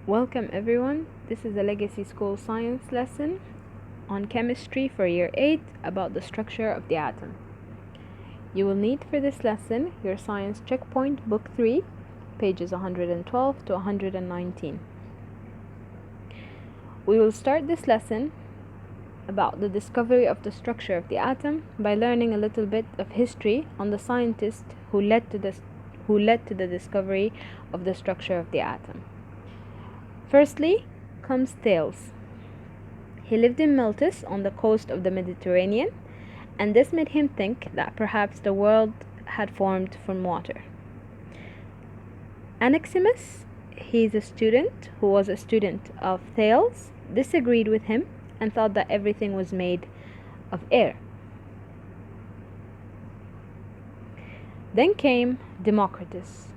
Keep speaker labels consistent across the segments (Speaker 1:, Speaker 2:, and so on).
Speaker 1: Welcome everyone. This is a Legacy School Science lesson on chemistry for year 8 about the structure of the atom. You will need for this lesson your Science Checkpoint Book 3, pages 112 to 119. We will start this lesson about the discovery of the structure of the atom by learning a little bit of history on the scientist who led to the discovery of the structure of the atom. Firstly comes Thales. He lived in Miltus on the coast of the Mediterranean, and this made him think that perhaps the world had formed from water. Anaximus, he is a student who was a student of Thales, disagreed with him and thought that everything was made of air. Then came Democritus.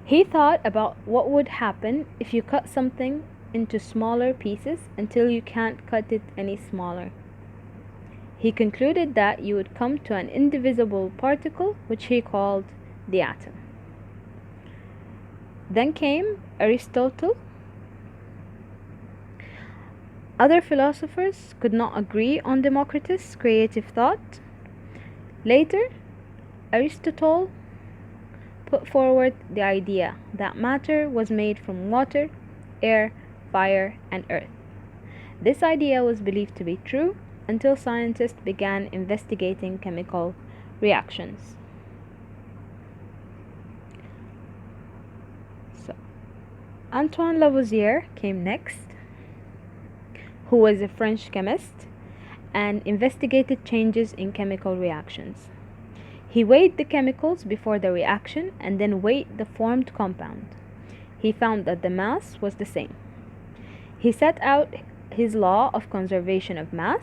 Speaker 1: He thought about what would happen if you cut something into smaller pieces until you can't cut it any smaller. He concluded that you would come to an indivisible particle, which he called the atom. Then came Aristotle. Other philosophers could not agree on Democritus' creative thought. Later, Aristotle put forward the idea that matter was made from water, air, fire, and earth. This idea was believed to be true until scientists began investigating chemical reactions. So, Antoine Lavoisier came next, who was a French chemist and investigated changes in chemical reactions. He weighed the chemicals before the reaction and then weighed the formed compound. He found that the mass was the same. He set out his law of conservation of mass,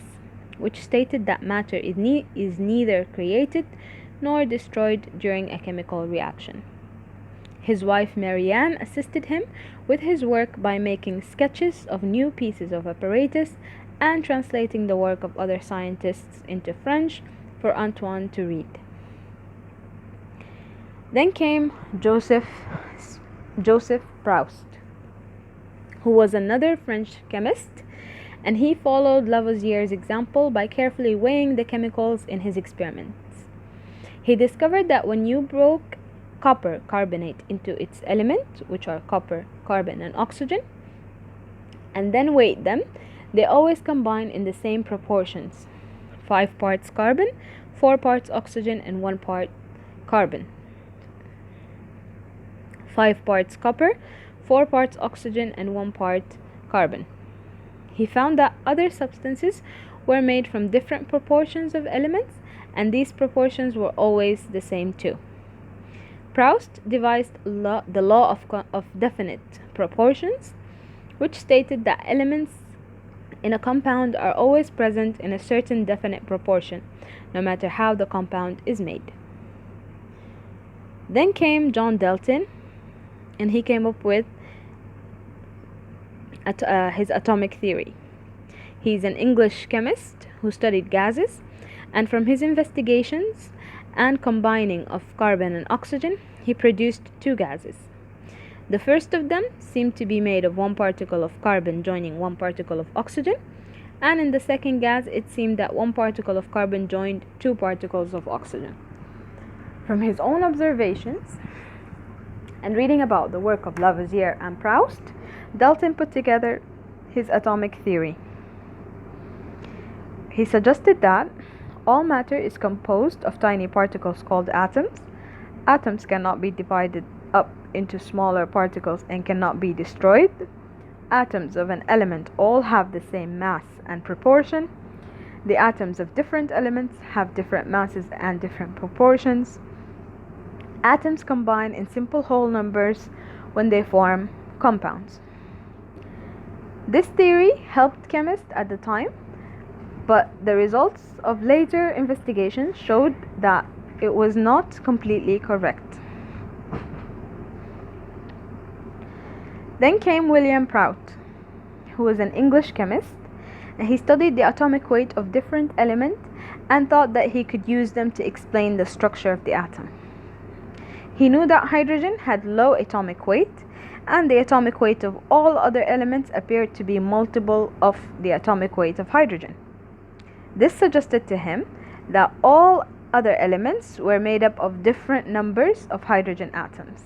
Speaker 1: which stated that matter is neither created nor destroyed during a chemical reaction. His wife Marianne assisted him with his work by making sketches of new pieces of apparatus and translating the work of other scientists into French for Antoine to read. Then came Joseph Proust, who was another French chemist, and he followed Lavoisier's example by carefully weighing the chemicals in his experiments. He discovered that when you broke copper carbonate into its elements, which are copper, carbon, and oxygen, and then weighed them, they always combine in the same proportions: 5 parts carbon, 4 parts oxygen, and 1 part carbon. 5 parts copper, 4 parts oxygen, and 1 part carbon. He found that other substances were made from different proportions of elements, and these proportions were always the same too. Proust devised the law of definite proportions, which stated that elements in a compound are always present in a certain definite proportion, no matter how the compound is made. Then came John Dalton, and he came up with his atomic theory. He's an English chemist who studied gases, and from his investigations and combining of carbon and oxygen, he produced 2 gases. The first of them seemed to be made of 1 particle of carbon joining 1 particle of oxygen, and in the second gas it seemed that 1 particle of carbon joined 2 particles of oxygen. From his own observations and reading about the work of Lavoisier and Proust, Dalton put together his atomic theory. He suggested that all matter is composed of tiny particles called atoms. Atoms cannot be divided up into smaller particles and cannot be destroyed. Atoms of an element all have the same mass and proportion. The atoms of different elements have different masses and different proportions. Atoms combine in simple whole numbers when they form compounds. This theory helped chemists at the time, but the results of later investigations showed that it was not completely correct. Then came William Prout, who was an English chemist, and he studied the atomic weight of different elements and thought that he could use them to explain the structure of the atom. He knew that hydrogen had low atomic weight, and the atomic weight of all other elements appeared to be multiple of the atomic weight of hydrogen. This suggested to him that all other elements were made up of different numbers of hydrogen atoms.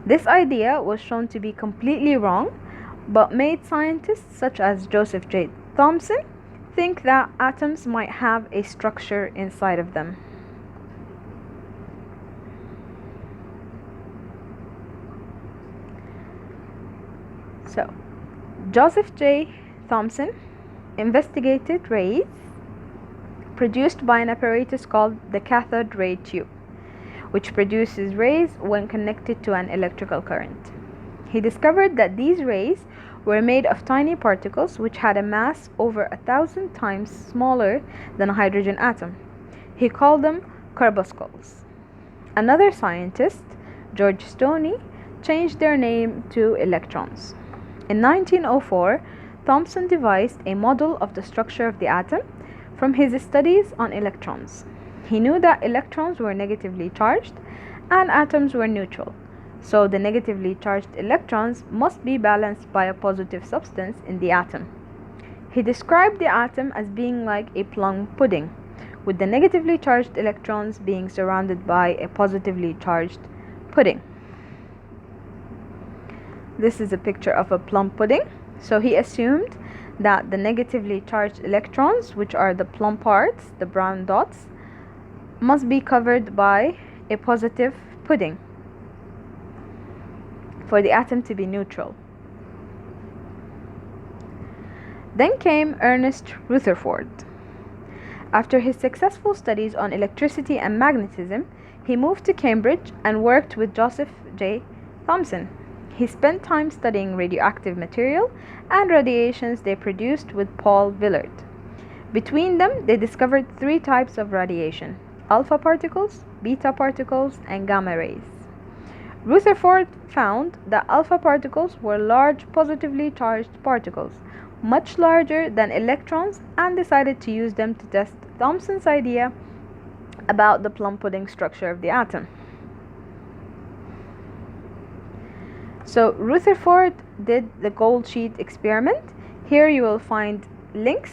Speaker 1: This idea was shown to be completely wrong, but made scientists such as Joseph J. Thomson think that atoms might have a structure inside of them. So, Joseph J. Thomson investigated rays produced by an apparatus called the cathode ray tube, which produces rays when connected to an electrical current. He discovered that these rays were made of tiny particles which had a mass over 1,000 times smaller than a hydrogen atom. He called them corpuscles. Another scientist, George Stoney, changed their name to electrons. In 1904, Thomson devised a model of the structure of the atom from his studies on electrons. He knew that electrons were negatively charged and atoms were neutral, so the negatively charged electrons must be balanced by a positive substance in the atom. He described the atom as being like a plum pudding, with the negatively charged electrons being surrounded by a positively charged pudding. This is a picture of a plum pudding. So he assumed that the negatively charged electrons, which are the plum parts, the brown dots, must be covered by a positive pudding for the atom to be neutral. Then came Ernest Rutherford. After his successful studies on electricity and magnetism, he moved to Cambridge and worked with Joseph J. Thomson. He spent time studying radioactive material and radiations they produced with Paul Villard. Between them, they discovered 3 types of radiation: alpha particles, beta particles, and gamma rays. Rutherford found that alpha particles were large positively charged particles, much larger than electrons, and decided to use them to test Thomson's idea about the plum pudding structure of the atom. So Rutherford did the gold sheet experiment. Here you will find links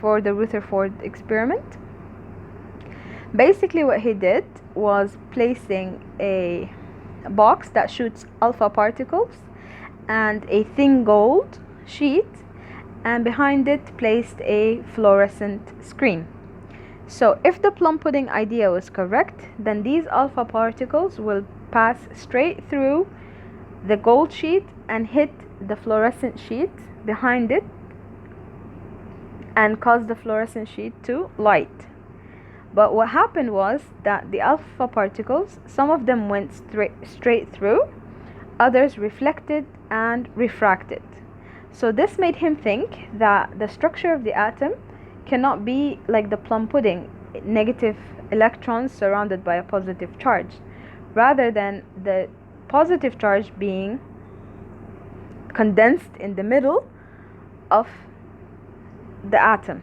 Speaker 1: for the Rutherford experiment. Basically what he did was placing a box that shoots alpha particles and a thin gold sheet, and behind it placed a fluorescent screen. So if the plum pudding idea was correct, then these alpha particles will pass straight through the gold sheet and hit the fluorescent sheet behind it and cause the fluorescent sheet to light. But what happened was that the alpha particles, some of them went straight through, others reflected and refracted. So this made him think that the structure of the atom cannot be like the plum pudding, negative electrons surrounded by a positive charge, rather than the positive charge being condensed in the middle of the atom.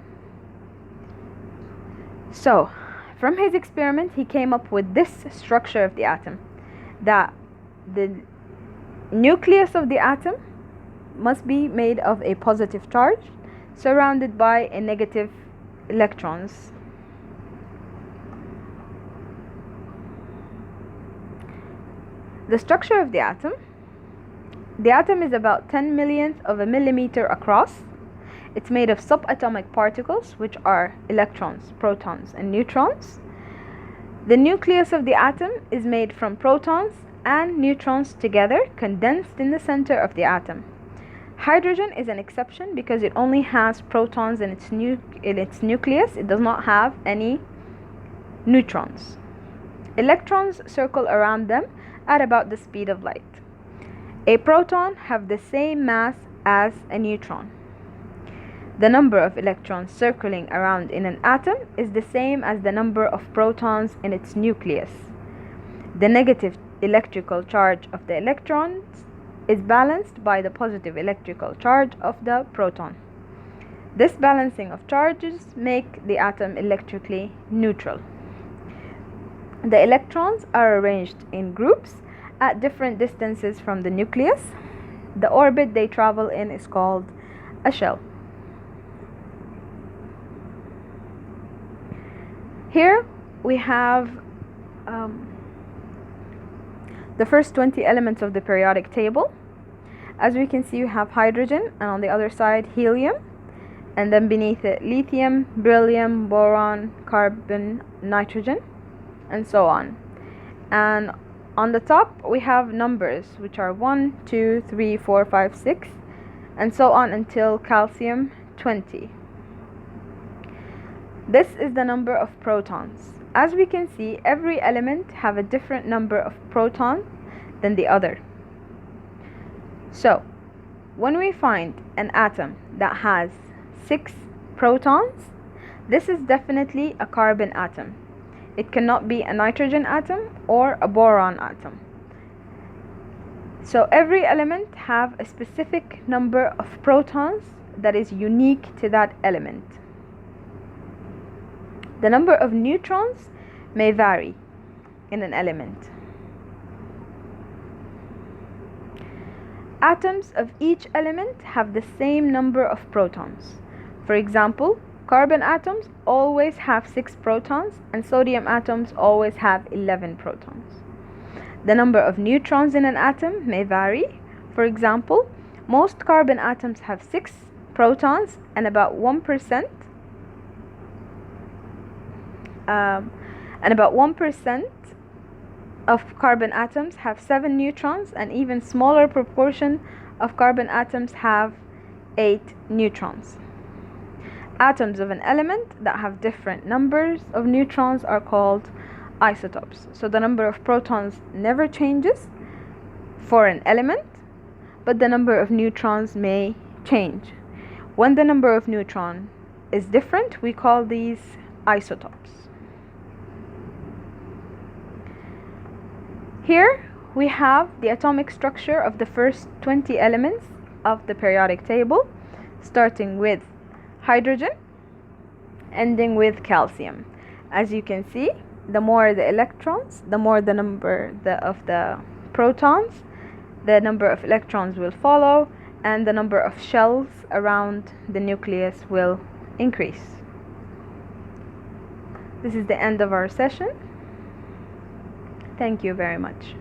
Speaker 1: So from his experiment, he came up with this structure of the atom, that the nucleus of the atom must be made of a positive charge surrounded by a negative electrons. The structure of the atom is about 10 millionth of a millimeter across. It's made of subatomic particles, which are electrons, protons, and neutrons. The nucleus of the atom is made from protons and neutrons together, condensed in the center of the atom. Hydrogen is an exception because it only has protons in its nucleus. It does not have any neutrons. Electrons circle around them at about the speed of light. A proton have the same mass as a neutron. The number of electrons circling around in an atom is the same as the number of protons in its nucleus. The negative electrical charge of the electrons is balanced by the positive electrical charge of the proton. This balancing of charges make the atom electrically neutral. The electrons are arranged in groups at different distances from the nucleus. The orbit they travel in is called a shell. Here we have the first 20 elements of the periodic table. As we can see, you have hydrogen, and on the other side helium, and then beneath it lithium, beryllium, boron, carbon, nitrogen, and so on. And on the top we have numbers, which are 1, 2, 3, 4, 5, 6, and so on until calcium 20. This is the number of protons. As we can see, every element have a different number of protons than the other. So, when we find an atom that has 6 protons, this is definitely a carbon atom. It cannot be a nitrogen atom or a boron atom. So every element have a specific number of protons that is unique to that element. The number of neutrons may vary in an element. Atoms of each element have the same number of protons. For example, carbon atoms always have 6 protons, and sodium atoms always have 11 protons. The number of neutrons in an atom may vary. For example, most carbon atoms have 6 protons, and about 1% of carbon atoms have 7 neutrons, and even smaller proportion of carbon atoms have 8 neutrons. Atoms of an element that have different numbers of neutrons are called isotopes. So the number of protons never changes for an element, but the number of neutrons may change. When the number of neutrons is different, we call these isotopes. Here we have the atomic structure of the first 20 elements of the periodic table, starting with hydrogen, ending with calcium. As you can see, the more the electrons, the more the number of the protons, the number of electrons will follow, and the number of shells around the nucleus will increase. This is the end of our session. Thank you very much.